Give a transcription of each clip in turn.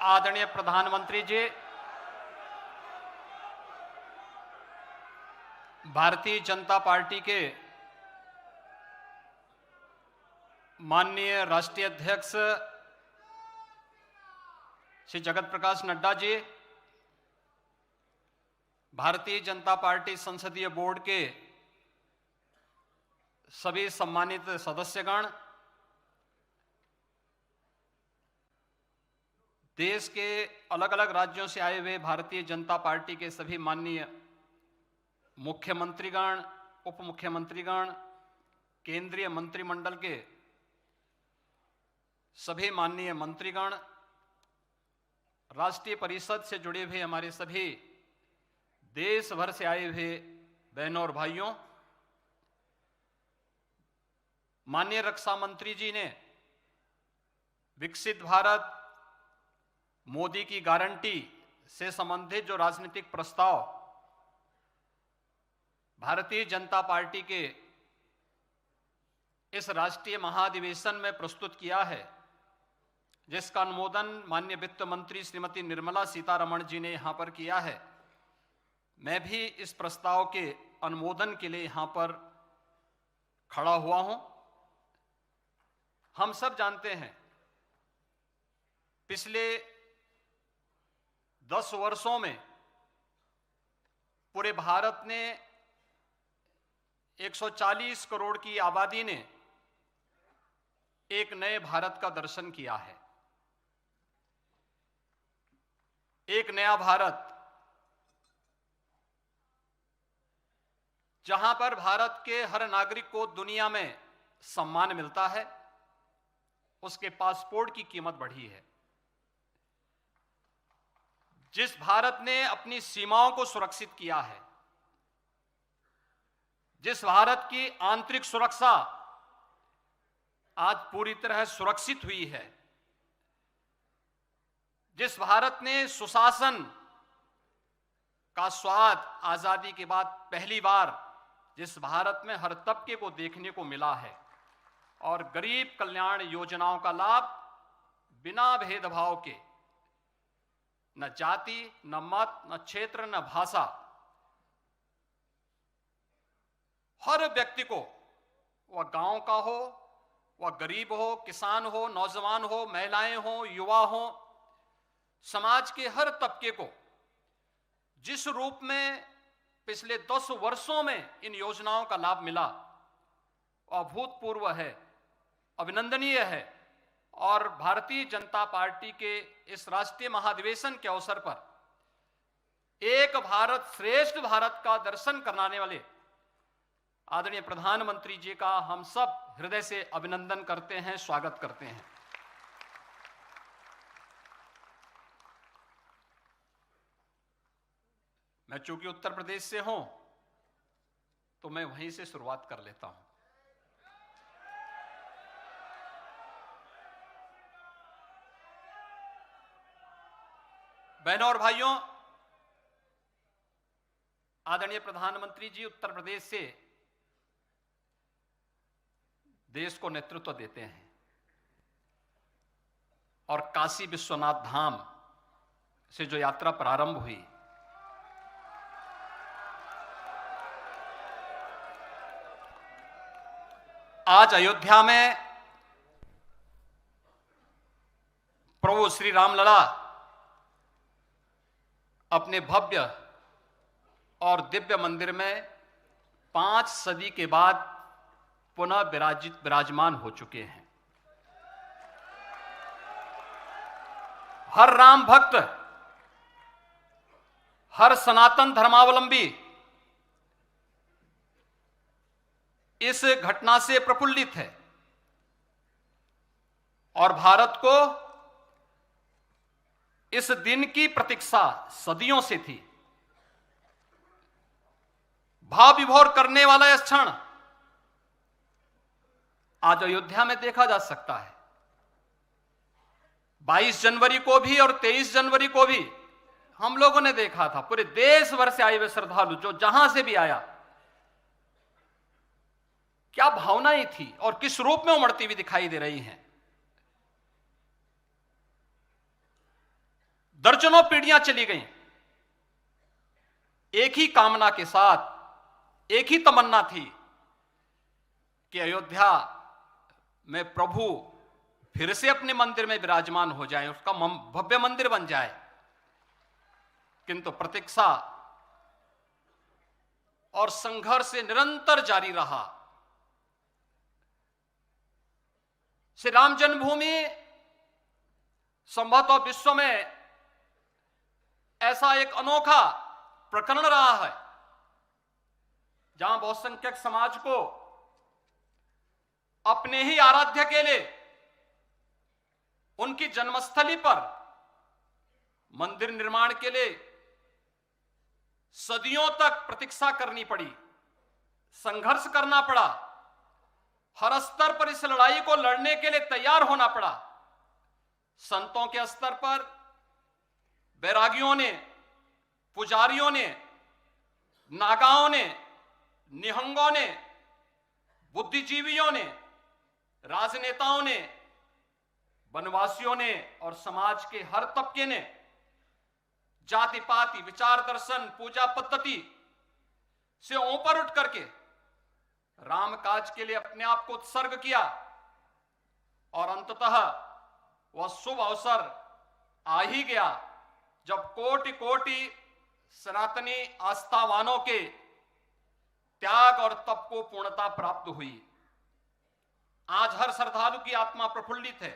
आदरणीय प्रधानमंत्री जी, भारतीय जनता पार्टी के माननीय राष्ट्रीय अध्यक्ष श्री जगत प्रकाश नड्डा जी, भारतीय जनता पार्टी संसदीय बोर्ड के सभी सम्मानित सदस्यगण, देश के अलग अलग राज्यों से आए हुए भारतीय जनता पार्टी के सभी माननीय मुख्यमंत्रीगण, उप मुख्यमंत्रीगण, केंद्रीय मंत्रिमंडल के सभी माननीय मंत्रीगण, राष्ट्रीय परिषद से जुड़े हुए हमारे सभी देश भर से आए हुए बहनों और भाइयों, माननीय रक्षा मंत्री जी ने विकसित भारत, मोदी की गारंटी से संबंधित जो राजनीतिक प्रस्ताव भारतीय जनता पार्टी के इस राष्ट्रीय महाधिवेशन में प्रस्तुत किया है, जिसका अनुमोदन माननीय वित्त मंत्री श्रीमती निर्मला सीतारमण जी ने यहां पर किया है, मैं भी इस प्रस्ताव के अनुमोदन के लिए यहां पर खड़ा हुआ हूं। हम सब जानते हैं, पिछले 10 वर्षों में पूरे भारत ने 140 करोड़ की आबादी ने एक नए भारत का दर्शन किया है। एक नया भारत, जहां पर भारत के हर नागरिक को दुनिया में सम्मान मिलता है, उसके पासपोर्ट की कीमत बढ़ी है। जिस भारत ने अपनी सीमाओं को सुरक्षित किया है, जिस भारत की आंतरिक सुरक्षा आज पूरी तरह सुरक्षित हुई है, जिस भारत ने सुशासन का स्वाद आजादी के बाद पहली बार जिस भारत में हर तबके को देखने को मिला है और गरीब कल्याण योजनाओं का लाभ बिना भेदभाव के, न जाति, न मत, न क्षेत्र, न भाषा, हर व्यक्ति को, वह गांव का हो, वह गरीब हो, किसान हो, नौजवान हो, महिलाएं हो, युवा हो, समाज के हर तबके को जिस रूप में पिछले 10 वर्षों में इन योजनाओं का लाभ मिला, अभूतपूर्व है, अभिनंदनीय है। और भारतीय जनता पार्टी के इस राष्ट्रीय महाधिवेशन के अवसर पर एक भारत श्रेष्ठ भारत का दर्शन कराने वाले आदरणीय प्रधानमंत्री जी का हम सब हृदय से अभिनंदन करते हैं, स्वागत करते हैं। मैं चूंकि उत्तर प्रदेश से हूं, तो मैं वहीं से शुरुआत कर लेता हूं। बहनों और भाइयों, आदरणीय प्रधानमंत्री जी उत्तर प्रदेश से देश को नेतृत्व देते हैं और काशी विश्वनाथ धाम से जो यात्रा प्रारंभ हुई, आज अयोध्या में प्रभु श्री रामलला अपने भव्य और दिव्य मंदिर में 5 सदी के बाद पुनः विराजमान हो चुके हैं। हर राम भक्त, हर सनातन धर्मावलंबी इस घटना से प्रफुल्लित है और भारत को इस दिन की प्रतीक्षा सदियों से थी। भाव विभोर करने वाला यह क्षण आज अयोध्या में देखा जा सकता है। 22 जनवरी को भी और 23 जनवरी को भी हम लोगों ने देखा था, पूरे देश भर से आए हुए श्रद्धालु जो जहां से भी आया, क्या भावनाएं थी और किस रूप में उमड़ती हुई दिखाई दे रही हैं। दर्जनों पीढ़ियां चली गईं, एक ही कामना के साथ, एक ही तमन्ना थी कि अयोध्या में प्रभु फिर से अपने मंदिर में विराजमान हो जाए, उसका भव्य मंदिर बन जाए। किंतु प्रतीक्षा और संघर्ष निरंतर जारी रहा। श्री राम जन्मभूमि संभवतः विश्व में ऐसा एक अनोखा प्रकरण रहा है जहां बहुसंख्यक समाज को अपने ही आराध्य के लिए उनकी जन्मस्थली पर मंदिर निर्माण के लिए सदियों तक प्रतीक्षा करनी पड़ी, संघर्ष करना पड़ा, हर स्तर पर इस लड़ाई को लड़ने के लिए तैयार होना पड़ा। संतों के स्तर पर बैरागियों ने, पुजारियों ने, नागाओं ने, निहंगों ने, बुद्धिजीवियों ने, राजनेताओं ने, वनवासियों ने और समाज के हर तबके ने जाति पाति, विचार दर्शन, पूजा पद्धति से ऊपर उठ करके राम काज के लिए अपने आप को उत्सर्ग किया और अंततः वह शुभ अवसर आ ही गया जब कोटि कोटि सनातनी आस्थावानों के त्याग और तप को पूर्णता प्राप्त हुई। आज हर श्रद्धालु की आत्मा प्रफुल्लित है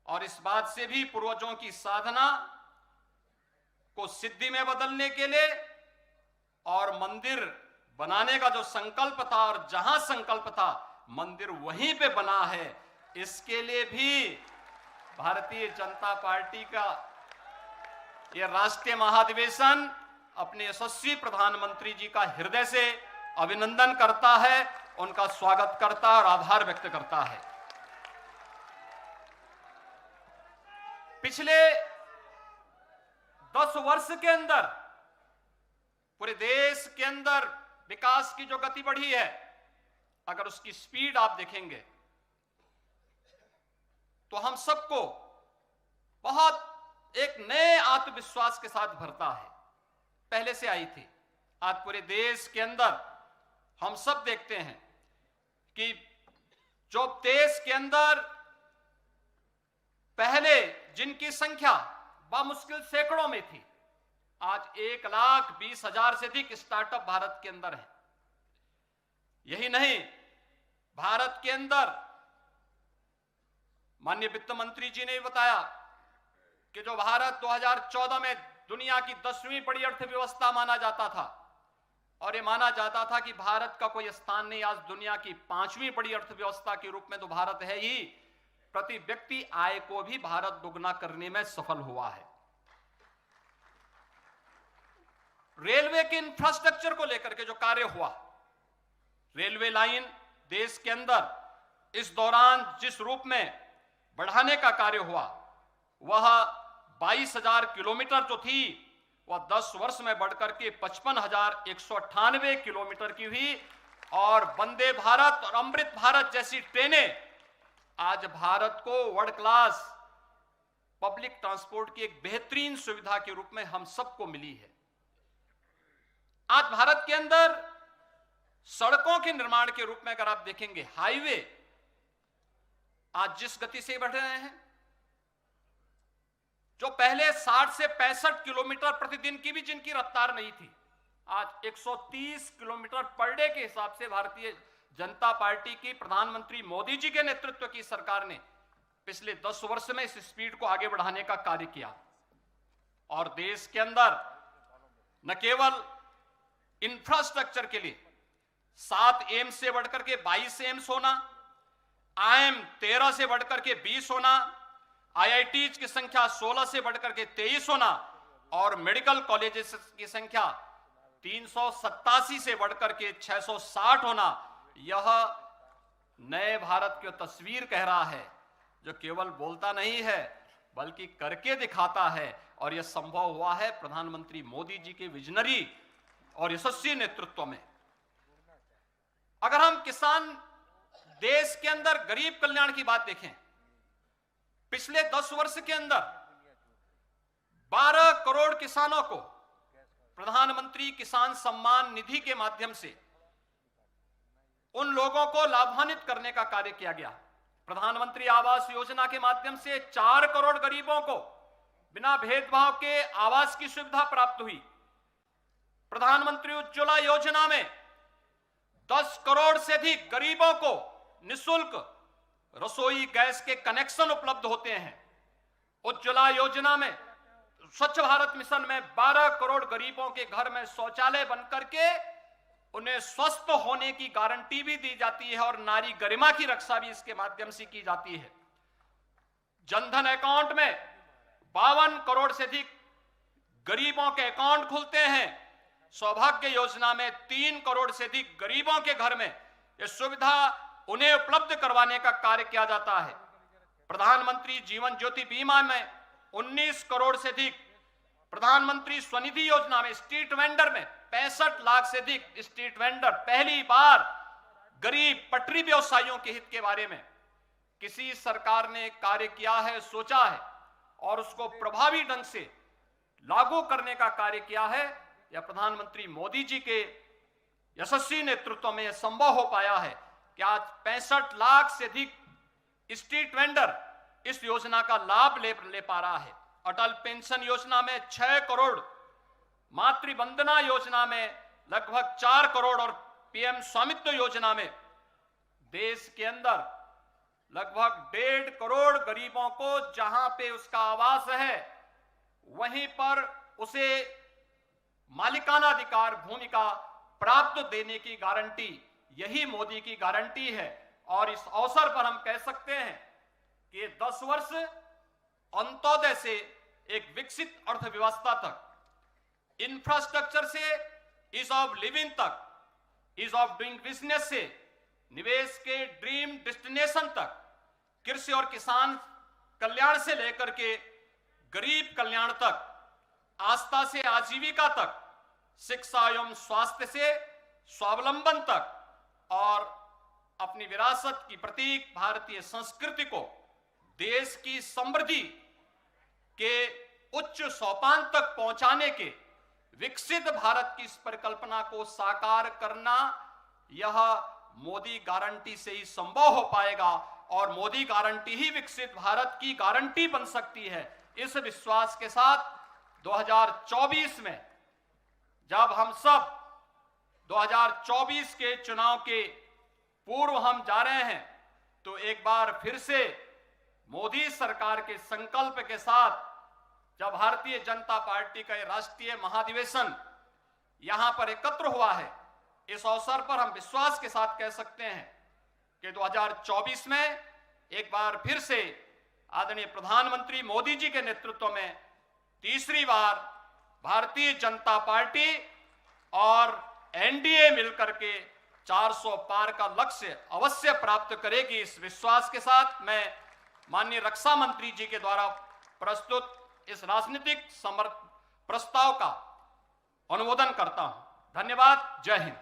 और इस बात से भी पूर्वजों की साधना को सिद्धि में बदलने के लिए और मंदिर बनाने का जो संकल्प था और जहां संकल्प था मंदिर वहीं पे बना है, इसके लिए भी भारतीय जनता पार्टी का यह राष्ट्रीय महाधिवेशन अपने यशस्वी प्रधानमंत्री जी का हृदय से अभिनंदन करता है, उनका स्वागत करता है और आभार व्यक्त करता है। पिछले 10 वर्ष के अंदर पूरे देश के अंदर विकास की जो गति बढ़ी है, अगर उसकी स्पीड आप देखेंगे तो हम सबको बहुत एक नए आत्मविश्वास के साथ भरता है। पहले से आई थी, आज पूरे देश के अंदर हम सब देखते हैं कि जो देश के अंदर पहले जिनकी संख्या बामुश्किल सैकड़ों में थी, आज 1,20,000 से अधिक स्टार्टअप भारत के अंदर है। यही नहीं, भारत के अंदर माननीय वित्त मंत्री जी ने बताया कि जो भारत 2014 में दुनिया की 10वीं बड़ी अर्थव्यवस्था माना जाता था और ये माना जाता था कि भारत का कोई स्थान नहीं, आज दुनिया की 5वीं बड़ी अर्थव्यवस्था के रूप में तो भारत है ही, प्रति व्यक्ति आय को भी भारत दुगना करने में सफल हुआ है। रेलवे के इंफ्रास्ट्रक्चर को लेकर के जो कार्य हुआ, रेलवे लाइन देश के अंदर इस दौरान जिस रूप में बढ़ाने का कार्य हुआ, वह 22,000 किलोमीटर जो थी वह 10 वर्ष में बढ़कर के 55,198 किलोमीटर की हुई और वंदे भारत और अमृत भारत जैसी ट्रेनें आज भारत को वर्ल्ड क्लास पब्लिक ट्रांसपोर्ट की एक बेहतरीन सुविधा के रूप में हम सबको मिली है। आज भारत के अंदर सड़कों के निर्माण के रूप में अगर आप देखेंगे, हाईवे आज जिस गति से बढ़ रहे हैं, जो पहले 60 से 65 किलोमीटर प्रतिदिन की भी जिनकी रफ्तार नहीं थी, आज 130 किलोमीटर पर डे के हिसाब से भारतीय जनता पार्टी की प्रधानमंत्री मोदी जी के नेतृत्व की सरकार ने पिछले 10 वर्ष में इस स्पीड को आगे बढ़ाने का कार्य किया। और देश के अंदर न केवल इंफ्रास्ट्रक्चर के लिए 7 एम्स से बढ़कर के 22 एम्स होना, आईएम 13 से बढ़कर के 20 होना, आईआईटीज की संख्या 16 से बढ़कर के 23 होना और मेडिकल कॉलेजेस की संख्या 387 से बढ़कर के 660 होना, यह नए भारत की तस्वीर कह रहा है, जो केवल बोलता नहीं है बल्कि करके दिखाता है। और यह संभव हुआ है प्रधानमंत्री मोदी जी के विजनरी और यशस्वी नेतृत्व में। अगर हम किसान देश के अंदर गरीब कल्याण की बात देखें, पिछले 10 वर्ष के अंदर 12 करोड़ किसानों को प्रधानमंत्री किसान सम्मान निधि के माध्यम से उन लोगों को लाभान्वित करने का कार्य किया गया। प्रधानमंत्री आवास योजना के माध्यम से 4 करोड़ गरीबों को बिना भेदभाव के आवास की सुविधा प्राप्त हुई। प्रधानमंत्री उज्ज्वला योजना में 10 करोड़ से अधिक गरीबों को निःशुल्क रसोई गैस के कनेक्शन उपलब्ध होते हैं। उज्ज्वला योजना में स्वच्छ भारत मिशन में 12 करोड़ गरीबों के घर में शौचालय बनकर के उन्हें स्वस्थ होने की गारंटी भी दी जाती है और नारी गरिमा की रक्षा भी इसके माध्यम से की जाती है। जनधन अकाउंट में 52 करोड़ से अधिक गरीबों के अकाउंट खुलते हैं। सौभाग्य योजना में 3 करोड़ से अधिक गरीबों के घर में यह सुविधा उन्हें उपलब्ध करवाने का कार्य किया जाता है। प्रधानमंत्री जीवन ज्योति बीमा में 19 करोड़ से अधिक, प्रधानमंत्री स्वनिधि योजना में स्ट्रीट वेंडर में 65 लाख से अधिक स्ट्रीट वेंडर। पहली बार गरीब पटरी व्यवसायियों के हित के बारे में किसी सरकार ने कार्य किया है, सोचा है और उसको प्रभावी ढंग से लागू करने का कार्य किया है। यह प्रधानमंत्री मोदी जी के यशस्वी नेतृत्व में संभव हो पाया है कि आज 65 लाख से अधिक स्ट्रीट वेंडर इस योजना का लाभ ले पा रहा है। अटल पेंशन योजना में 6 करोड़, मातृवंदना योजना में लगभग 4 करोड़ और पीएम स्वामित्व योजना में देश के अंदर लगभग 1.5 करोड़ गरीबों को जहां पे उसका आवास है वहीं पर उसे मालिकाना अधिकार भूमि का प्राप्त देने की गारंटी, यही मोदी की गारंटी है। और इस अवसर पर हम कह सकते हैं कि 10 वर्ष अंत्योदय से एक विकसित अर्थव्यवस्था तक, इंफ्रास्ट्रक्चर से ईज ऑफ लिविंग तक, ईज ऑफ डूइंग बिजनेस से निवेश के ड्रीम डेस्टिनेशन तक, कृषि और किसान कल्याण से लेकर के गरीब कल्याण तक, आस्था से आजीविका तक, शिक्षा एवं स्वास्थ्य से स्वावलंबन तक और अपनी विरासत की प्रतीक भारतीय संस्कृति को देश की समृद्धि के उच्च सोपान तक पहुंचाने के विकसित भारत की इस परिकल्पना को साकार करना, यह मोदी गारंटी से ही संभव हो पाएगा और मोदी गारंटी ही विकसित भारत की गारंटी बन सकती है। इस विश्वास के साथ 2024 में जब हम सब 2024 के चुनाव के पूर्व हम जा रहे हैं तो एक बार फिर से मोदी सरकार के संकल्प के साथ जब भारतीय जनता पार्टी का राष्ट्रीय महाधिवेशन यहां पर एकत्र हुआ है, इस अवसर पर हम विश्वास के साथ कह सकते हैं कि 2024 में एक बार फिर से आदरणीय प्रधानमंत्री मोदी जी के नेतृत्व में तीसरी बार भारतीय जनता पार्टी और एनडीए मिलकर के 400 पार का लक्ष्य अवश्य प्राप्त करेगी। इस विश्वास के साथ मैं माननीय रक्षा मंत्री जी के द्वारा प्रस्तुत इस राजनीतिक प्रस्ताव का अनुमोदन करता हूं। धन्यवाद। जय हिंद।